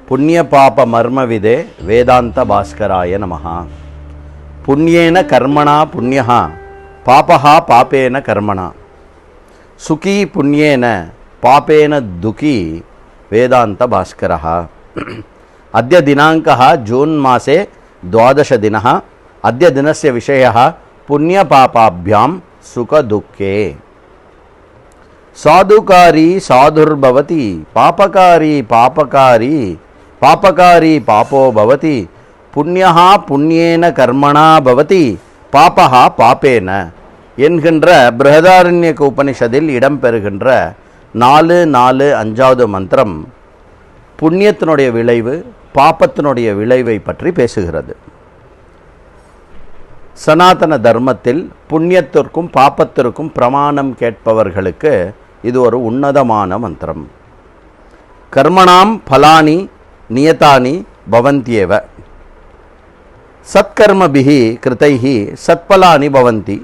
புண்ணிய பாப மர்மவிதே வேதாந்த பாஸ்கராய நமஹ. புண்ணியேன கர்மணா புண்ணியः பாபः பாபேன கர்மணா சுகி புண்ணியேன பாபேன துகி வேதாந்த பாஸ்கரः. அத்ய தினாங்கः ஜூன் மாசே 12 தினः. அத்ய தினस्य விஷயः புண்ணிய பாபாभ्यां சுக துக்கே. சாதுகாரி சாதுர்பவதி பாபகாரி பாபகாரி பாபகாரி பாபோ பவதி புண்ணியஹ புண்ணியேன கர்மணா பவதி பாபஹ பாபேன என்கின்ற பிருஹதாரண்யக உபனிஷதில் இடம்பெறுகின்ற 4-4-5வது மந்திரம் புண்ணியத்தினுடைய விளைவு பாபத்தினுடைய விளைவை பற்றி பேசுகிறது. சனாதன தர்மத்தில் புண்ணியத்திற்கும் பாபத்திற்கும் பிரமாணம் கேட்பவர்களுக்கு இது ஒரு உன்னதமான மந்திரம். கர்மணாம் பலானி நியதானி பவந்தியேவ சத்கர்மபிஹி கிருதைஹி சத்பலானி பவந்தி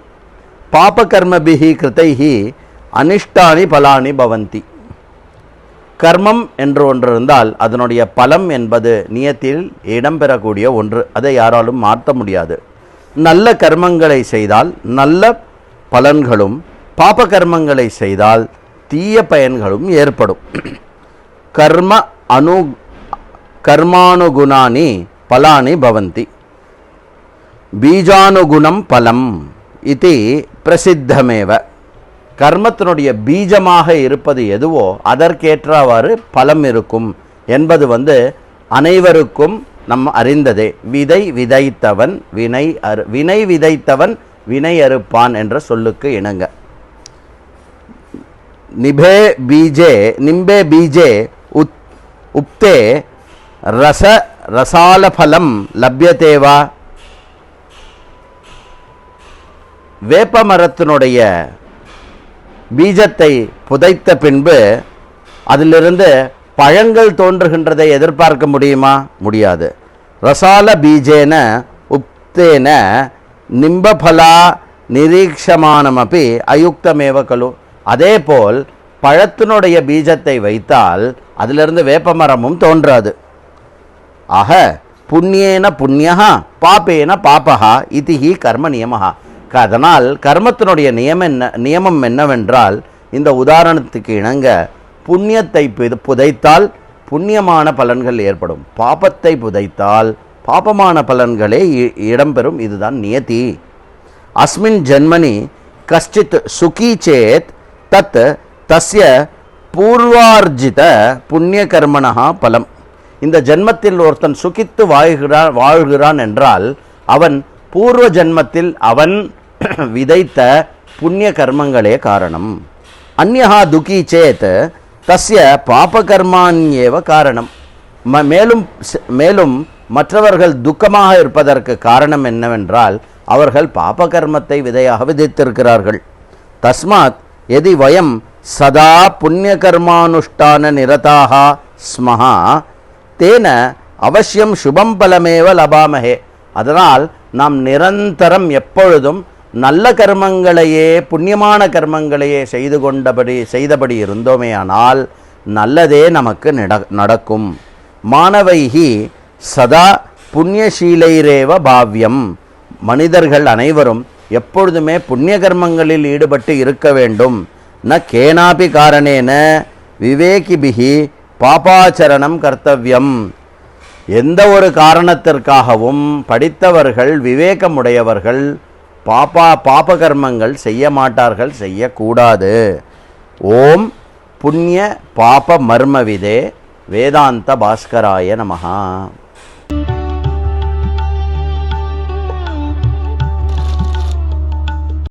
பாபகர்மபிஹி கிருதைஹி அனிஷ்டானி பலானி பவந்தி. கர்மம் என்று ஒன்று இருந்தால் அதனுடைய பலம் என்பது நியத்தில் இடம்பெறக்கூடிய ஒன்று. அதை யாராலும் மாற்ற முடியாது. நல்ல கர்மங்களை செய்தால் நல்ல பலன்களும் பாப கர்மங்களை செய்தால் தீய பயன்களும் ஏற்படும். கர்மானுகுணானி பலானி பவந்தி பீஜானுகுணம் பலம் இது பிரசித்தமேவ. கர்மத்தினுடைய பீஜமாக இருப்பது எதுவோ அதற்கேற்றவாறு பலம் இருக்கும் என்பது அனைவருக்கும் நம்ம அறிந்ததே. விதை விதைத்தவன் வினை விதைத்தவன் வினை அறுப்பான் என்ற சொல்லுக்கு இணங்க. நிம்பே பீஜே உப்தே ரசாலபலம் லப்யதேவா. வேப்ப மரத்தினுடைய பீஜத்தை புதைத்த பின்பு அதிலிருந்து பழங்கள் தோன்றுகின்றதை எதிர்பார்க்க முடியுமா? முடியாது. ரசால பீஜேன உப்தேன நிம்பபலா நிரீக்ஷமானமபி அயுக்தமேவ கலு. அதேபோல் பழத்தினுடைய பீஜத்தை வைத்தால் அதிலிருந்து வேப்பமரமும் தோன்றாது. ஆக புண்ணியேன புண்ணியஹா பாபேன பாபஹா இதிஹி கர்ம நியமஹா. அதனால் கர்மத்தினுடைய நியமம் என்னவென்றால் இந்த உதாரணத்துக்கு இணங்க புண்ணியத்தை புதைத்தால் புண்ணியமான பலன்கள் ஏற்படும், பாபத்தை புதைத்தால் பாபமான பலன்களே இடம்பெறும். இதுதான் நியதி. அஸ்மின் ஜன்மனி கஷ்டித் சுகி சேத் தத் தஸ்ய பூர்வார்ஜித புண்ணிய கர்மணா பலம். இந்த ஜன்மத்தில் ஒருத்தன் சுகித்து வாழ்கிறான் என்றால் அவன் பூர்வ ஜன்மத்தில் அவன் விதைத்த புண்ணிய கர்மங்களே காரணம். அந்யஹா துக்கி சேத் தஸ்ய பாபகர்மான்யேவ காரணம். மேலும் மற்றவர்கள் துக்கமாக இருப்பதற்கு காரணம் என்னவென்றால் அவர்கள் பாபகர்மத்தை விதையாக விதைத்திருக்கிறார்கள். தஸ்மாத் எதி வயம் சதா புண்ணியகர்மானுஷ்டான நிரதாக ஸ்மஹா தேன அவசியம் சுபம் பலமேவ லபாமஹே. அதனால் நாம் நிரந்தரம் எப்பொழுதும் நல்ல கர்மங்களையே புண்ணியமான கர்மங்களையே செய்தபடி இருந்தோமேயானால் நல்லதே நமக்கு நடக்கும். மாணவைஹி சதா புண்ணியசீலைரேவ பாவ்யம். மனிதர்கள் அனைவரும் எப்பொழுதுமே புண்ணிய கர்மங்களில் ஈடுபட்டு இருக்க வேண்டும். ந கேனாபி காரணேன விவேகிபிகி பாபாச்சரணம் கர்த்தவ்யம். எந்த ஒரு காரணத்திற்காகவும் படித்தவர்கள் விவேகமுடையவர்கள் பாபகர்மங்கள் செய்ய மாட்டார்கள், செய்யக்கூடாது. ஓம் புண்ணிய பாப மர்மவிதே வேதாந்த பாஸ்கராய நமஹ.